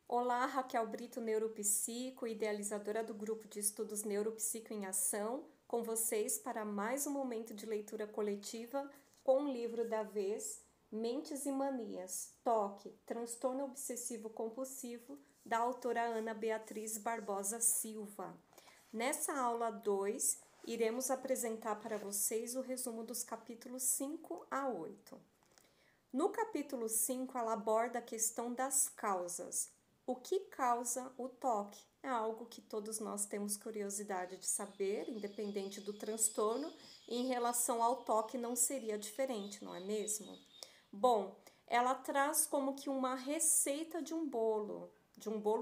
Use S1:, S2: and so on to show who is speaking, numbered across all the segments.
S1: Olá, Raquel Brito, neuropsico, idealizadora do grupo de estudos Neuropsico em Ação, com vocês para mais um momento de leitura coletiva com o livro da vez, Mentes e Manias, TOC, Transtorno Obsessivo Compulsivo, da autora Ana Beatriz Barbosa Silva. Nessa aula 2, iremos apresentar para vocês o resumo dos capítulos 5 a 8. No capítulo 5, ela aborda a questão das causas. O que causa o TOC? É algo que todos nós temos curiosidade de saber, independente do transtorno, e em relação ao TOC não seria diferente, não é mesmo? Bom, ela traz como que uma receita de um bolo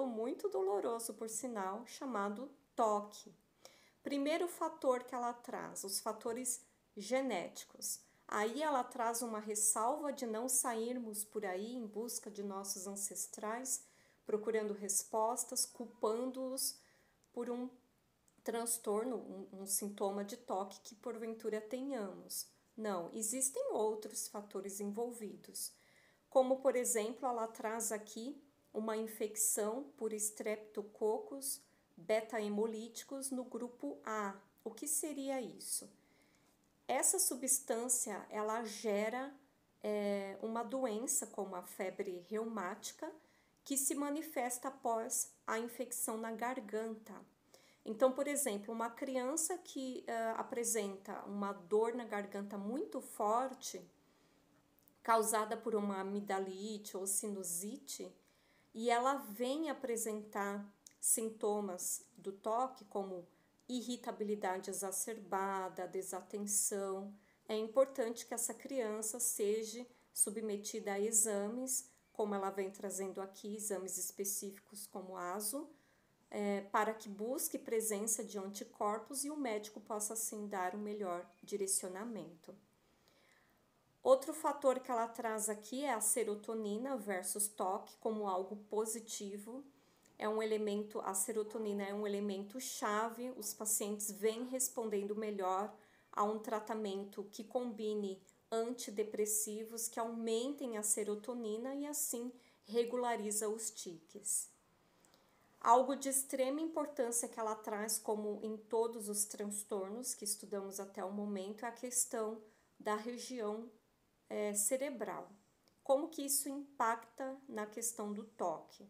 S1: muito doloroso, por sinal, chamado TOC. Primeiro fator que ela traz, os fatores genéticos. Aí ela traz uma ressalva de não sairmos por aí em busca de nossos ancestrais, procurando respostas, culpando-os por um transtorno, um sintoma de TOC que porventura tenhamos. Não, existem outros fatores envolvidos, como por exemplo, ela traz aqui uma infecção por Streptococcus beta-hemolíticos no grupo A. O que seria isso? Essa substância, ela gera uma doença como a febre reumática, que se manifesta após a infecção na garganta. Então, por exemplo, uma criança que apresenta uma dor na garganta muito forte, causada por uma amidalite ou sinusite, e ela vem apresentar sintomas do TOC, como irritabilidade exacerbada, desatenção, é importante que essa criança seja submetida a exames, como ela vem trazendo aqui, exames específicos como ASO, para que busque presença de anticorpos e o médico possa assim dar um melhor direcionamento. Outro fator que ela traz aqui é a serotonina versus TOC como algo positivo. A serotonina é um elemento chave, os pacientes vêm respondendo melhor a um tratamento que combine antidepressivos, que aumentem a serotonina e assim regulariza os tiques. Algo de extrema importância que ela traz, como em todos os transtornos que estudamos até o momento, é a questão da região cerebral. Como que isso impacta na questão do TOC?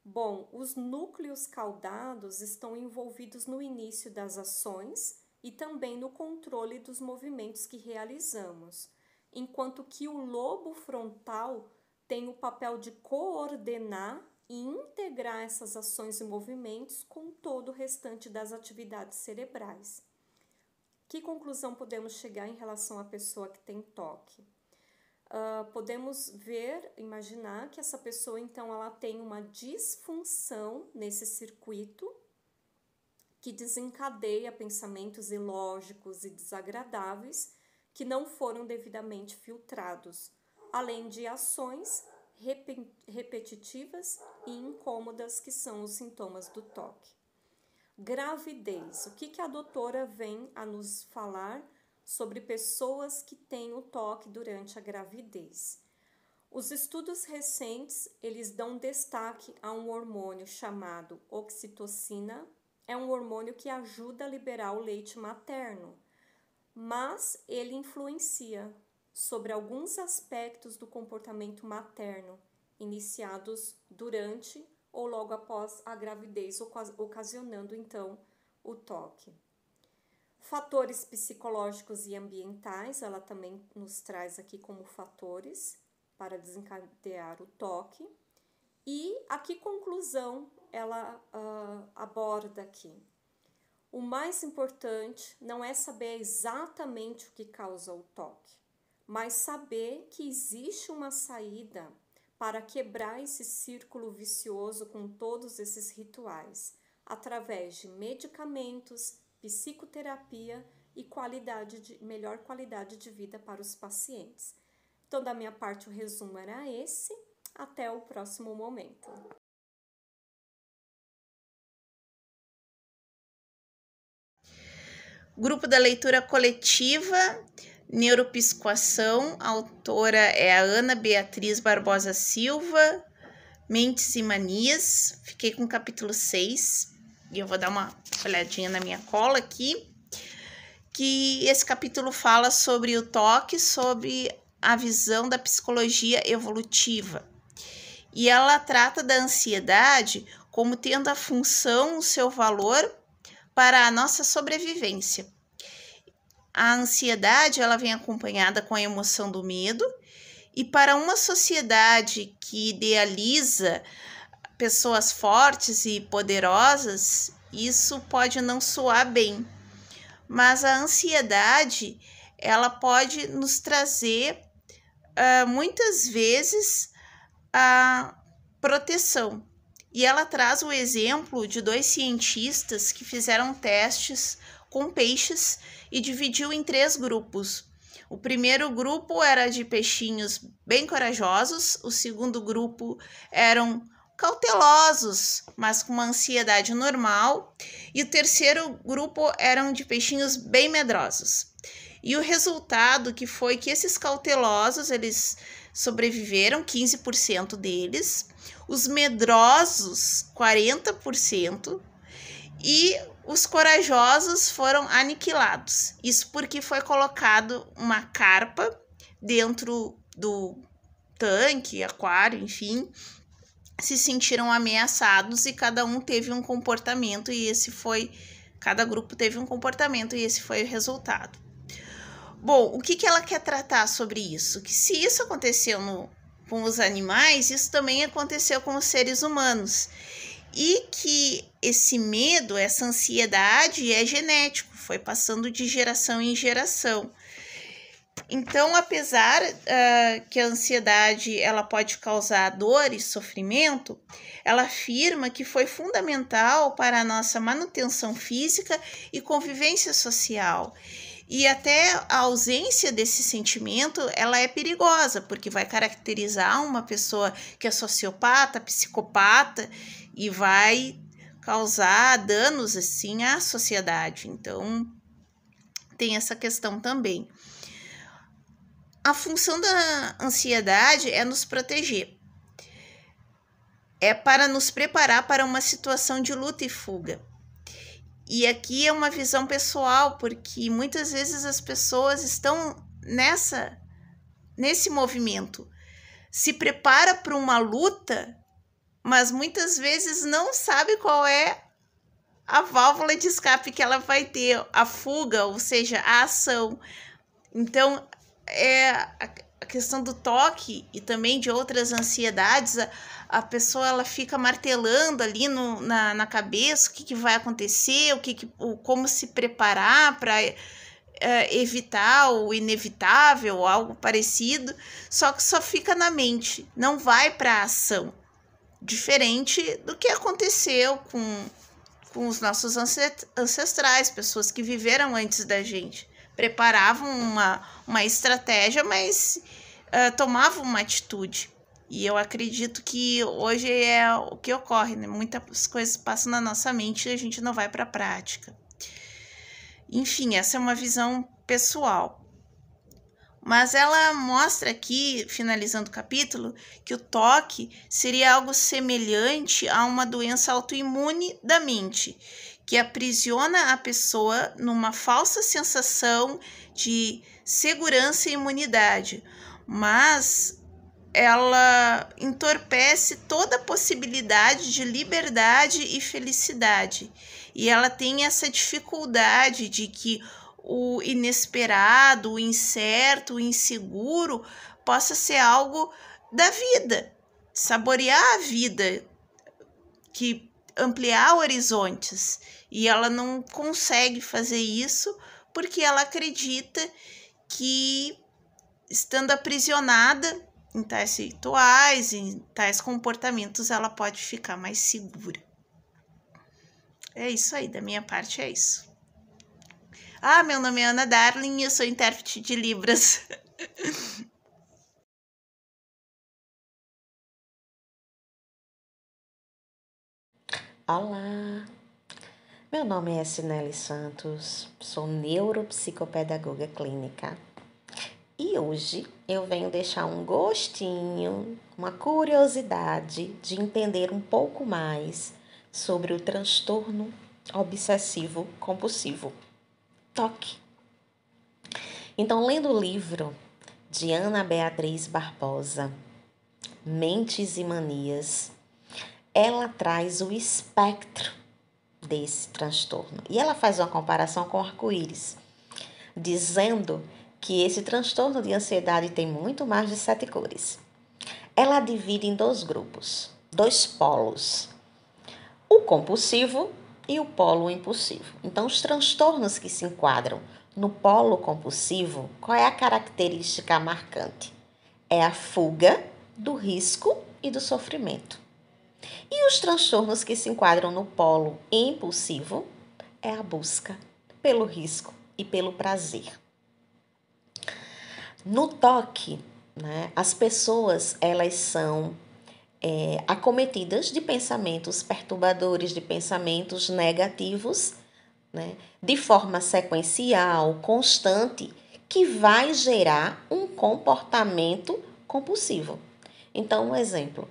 S1: Bom, os núcleos caudados estão envolvidos no início das ações e também no controle dos movimentos que realizamos, enquanto que o lobo frontal tem o papel de coordenar e integrar essas ações e movimentos com todo o restante das atividades cerebrais. Que conclusão podemos chegar em relação à pessoa que tem TOC? Podemos imaginar que essa pessoa, então, ela tem uma disfunção nesse circuito que desencadeia pensamentos ilógicos e desagradáveis que não foram devidamente filtrados, além de ações repetitivas e incômodas que são os sintomas do TOC. Gravidez. O que a doutora vem a nos falar sobre pessoas que têm o TOC durante a gravidez? Os estudos recentes, eles dão destaque a um hormônio chamado oxitocina. É um hormônio que ajuda a liberar o leite materno, mas ele influencia sobre alguns aspectos do comportamento materno, iniciados durante ou logo após a gravidez, ocasionando então o TOC. Fatores psicológicos e ambientais, ela também nos traz aqui como fatores para desencadear o TOC. E a que conclusão ela aborda aqui? O mais importante não é saber exatamente o que causa o TOC, mas saber que existe uma saída para quebrar esse círculo vicioso com todos esses rituais, através de medicamentos, psicoterapia e melhor qualidade de vida para os pacientes. Então, da minha parte, o resumo era esse. Até o próximo momento.
S2: Grupo da leitura coletiva, Neuropsicoação, a autora é a Ana Beatriz Barbosa Silva, Mentes e Manias. Fiquei com o capítulo 6 e eu vou dar uma olhadinha na minha cola aqui. Que esse capítulo fala sobre o toque, sobre a visão da psicologia evolutiva. E ela trata da ansiedade como tendo a função, o seu valor para a nossa sobrevivência. A ansiedade, ela vem acompanhada com a emoção do medo, e para uma sociedade que idealiza pessoas fortes e poderosas, isso pode não soar bem. Mas a ansiedade, ela pode nos trazer, muitas vezes, a proteção. E ela traz o exemplo de 2 cientistas que fizeram testes com peixes e dividiu em 3 grupos. O primeiro grupo era de peixinhos bem corajosos, o segundo grupo eram cautelosos, mas com uma ansiedade normal, e o terceiro grupo eram de peixinhos bem medrosos. E o resultado que foi que esses cautelosos, eles sobreviveram, 15% deles, os medrosos, 40%, e os corajosos foram aniquilados. Isso porque foi colocado uma carpa dentro do tanque, aquário, enfim, se sentiram ameaçados e cada um teve um comportamento cada grupo teve um comportamento e esse foi o resultado. Bom, o que ela quer tratar sobre isso? Que se isso aconteceu com os animais, isso também aconteceu com os seres humanos. E que esse medo, essa ansiedade é genético, foi passando de geração em geração. Então, apesar que a ansiedade ela pode causar dor e sofrimento, ela afirma que foi fundamental para a nossa manutenção física e convivência social. E até a ausência desse sentimento, ela é perigosa, porque vai caracterizar uma pessoa que é sociopata, psicopata, e vai causar danos, assim, à sociedade. Então, tem essa questão também. A função da ansiedade é nos proteger. É para nos preparar para uma situação de luta e fuga. E aqui é uma visão pessoal, porque muitas vezes as pessoas estão nesse movimento. Se prepara para uma luta, mas muitas vezes não sabe qual é a válvula de escape que ela vai ter, a fuga, ou seja, a ação. Então, a questão do toque e também de outras ansiedades, a pessoa ela fica martelando ali na cabeça o que vai acontecer, como se preparar para evitar o inevitável, algo parecido, só que só fica na mente, não vai para a ação. Diferente do que aconteceu com os nossos ancestrais, pessoas que viveram antes da gente. Preparavam uma estratégia, mas tomavam uma atitude. E eu acredito que hoje é o que ocorre, né? Muitas coisas passam na nossa mente e a gente não vai para a prática. Enfim, essa é uma visão pessoal. Mas ela mostra aqui, finalizando o capítulo, que o toque seria algo semelhante a uma doença autoimune da mente, que aprisiona a pessoa numa falsa sensação de segurança e imunidade, mas ela entorpece toda a possibilidade de liberdade e felicidade. E ela tem essa dificuldade de que o inesperado, o incerto, o inseguro possa ser algo da vida, saborear a vida, que ampliar horizontes. E ela não consegue fazer isso porque ela acredita que, estando aprisionada em tais rituais, em tais comportamentos, ela pode ficar mais segura. É isso aí, da minha parte é isso. Meu nome é Ana Darling e eu sou intérprete de Libras.
S3: Olá, meu nome é Sineli Santos, sou neuropsicopedagoga clínica E hoje eu venho deixar um gostinho, uma curiosidade de entender um pouco mais sobre o transtorno obsessivo compulsivo, TOC. Então, lendo o livro de Ana Beatriz Barbosa, Mentes e Manias, ela traz o espectro desse transtorno. E ela faz uma comparação com o arco-íris, dizendo que esse transtorno de ansiedade tem muito mais de 7 cores. Ela divide em 2 grupos, 2 polos, o compulsivo e o polo impulsivo. Então, os transtornos que se enquadram no polo compulsivo, qual é a característica marcante? É a fuga do risco e do sofrimento. E os transtornos que se enquadram no polo impulsivo é a busca pelo risco e pelo prazer. No TOC, as pessoas elas são acometidas de pensamentos perturbadores, de pensamentos negativos, de forma sequencial, constante, que vai gerar um comportamento compulsivo. Então, um exemplo,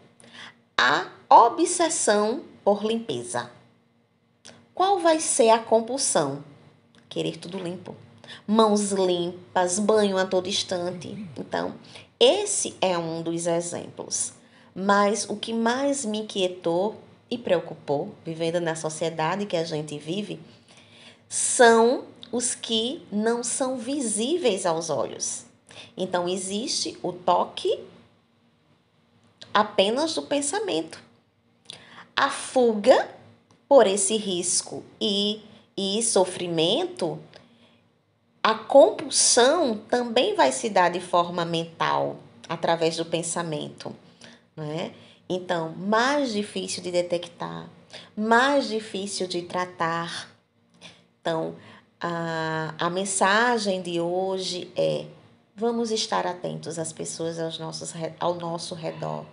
S3: a obsessão por limpeza. Qual vai ser a compulsão? Querer tudo limpo. Mãos limpas, banho a todo instante. Então, esse é um dos exemplos. Mas o que mais me inquietou e preocupou, vivendo na sociedade que a gente vive, são os que não são visíveis aos olhos. Então, existe o toque apenas do pensamento. A fuga por esse risco e sofrimento, a compulsão também vai se dar de forma mental, através do pensamento, né? Então, mais difícil de detectar, mais difícil de tratar. Então, a mensagem de hoje é: vamos estar atentos às pessoas ao nosso redor.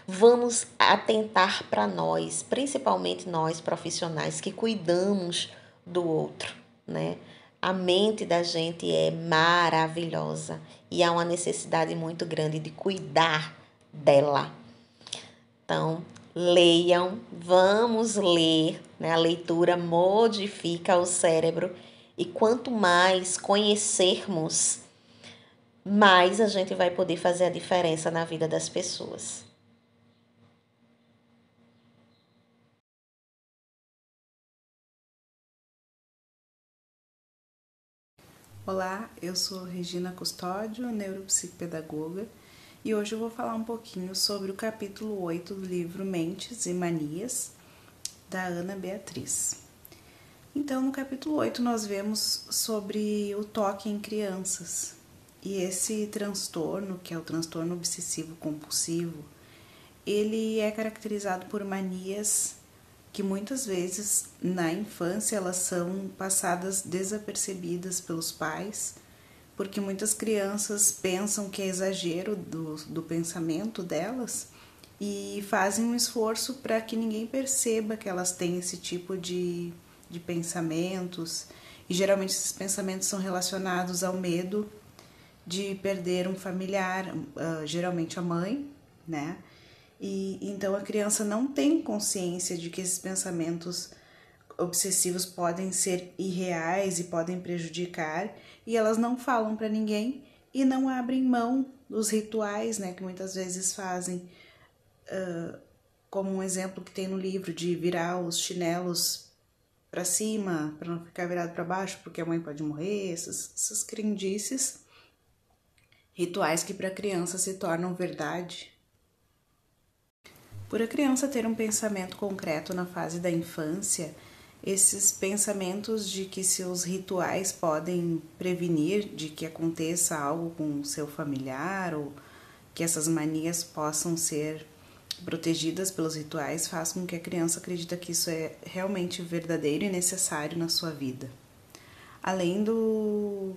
S3: Vamos atentar para nós, principalmente nós profissionais que cuidamos do outro, né? A mente da gente é maravilhosa e há uma necessidade muito grande de cuidar dela. Então, leiam, vamos ler, né? A leitura modifica o cérebro e quanto mais conhecermos, mais a gente vai poder fazer a diferença na vida das pessoas.
S4: Olá, eu sou Regina Custódio, neuropsicopedagoga, e hoje eu vou falar um pouquinho sobre o capítulo 8 do livro Mentes e Manias, da Ana Beatriz. Então, no capítulo 8, nós vemos sobre o toque em crianças. E esse transtorno, que é o transtorno obsessivo-compulsivo, ele é caracterizado por manias que muitas vezes na infância elas são passadas desapercebidas pelos pais, porque muitas crianças pensam que é exagero do pensamento delas e fazem um esforço para que ninguém perceba que elas têm esse tipo de pensamentos, e geralmente esses pensamentos são relacionados ao medo de perder um familiar, geralmente a mãe, né? E então a criança não tem consciência de que esses pensamentos obsessivos podem ser irreais e podem prejudicar, e elas não falam para ninguém e não abrem mão dos rituais, né, que muitas vezes fazem, como um exemplo que tem no livro de virar os chinelos para cima, para não ficar virado para baixo, porque a mãe pode morrer, essas crendices, rituais que para a criança se tornam verdade. Por a criança ter um pensamento concreto na fase da infância, esses pensamentos de que seus rituais podem prevenir de que aconteça algo com o seu familiar ou que essas manias possam ser protegidas pelos rituais, faz com que a criança acredite que isso é realmente verdadeiro e necessário na sua vida. Além do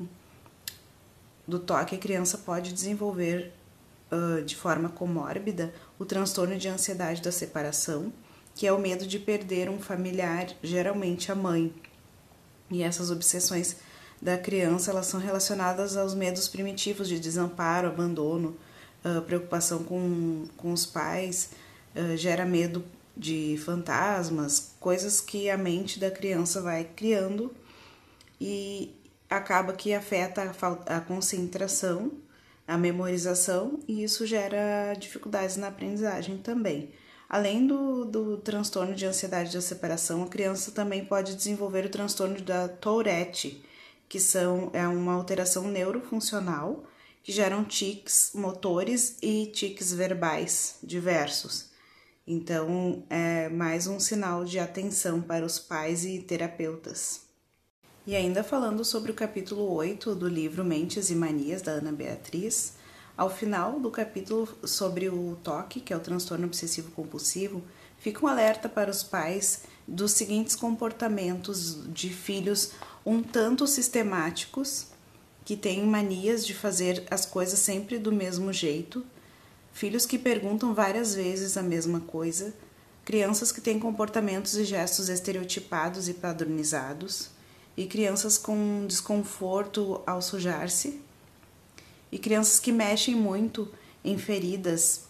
S4: toque, a criança pode desenvolver de forma comórbida o transtorno de ansiedade da separação, que é o medo de perder um familiar, geralmente a mãe. E essas obsessões da criança, elas são relacionadas aos medos primitivos de desamparo, abandono, preocupação com os pais, gera medo de fantasmas, coisas que a mente da criança vai criando e acaba que afeta a concentração, a memorização, e isso gera dificuldades na aprendizagem também. Além do transtorno de ansiedade da separação, a criança também pode desenvolver o transtorno da Tourette, que é uma alteração neurofuncional que geram tiques motores e tiques verbais diversos. Então, é mais um sinal de atenção para os pais e terapeutas. E ainda falando sobre o capítulo 8 do livro Mentes e Manias, da Ana Beatriz, ao final do capítulo sobre o TOC, que é o transtorno obsessivo-compulsivo, fica um alerta para os pais dos seguintes comportamentos de filhos um tanto sistemáticos, que têm manias de fazer as coisas sempre do mesmo jeito, filhos que perguntam várias vezes a mesma coisa, crianças que têm comportamentos e gestos estereotipados e padronizados, e crianças com desconforto ao sujar-se, e crianças que mexem muito em feridas,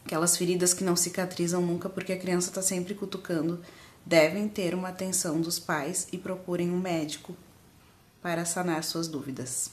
S4: aquelas feridas que não cicatrizam nunca porque a criança está sempre cutucando, devem ter uma atenção dos pais e procurem um médico para sanar suas dúvidas.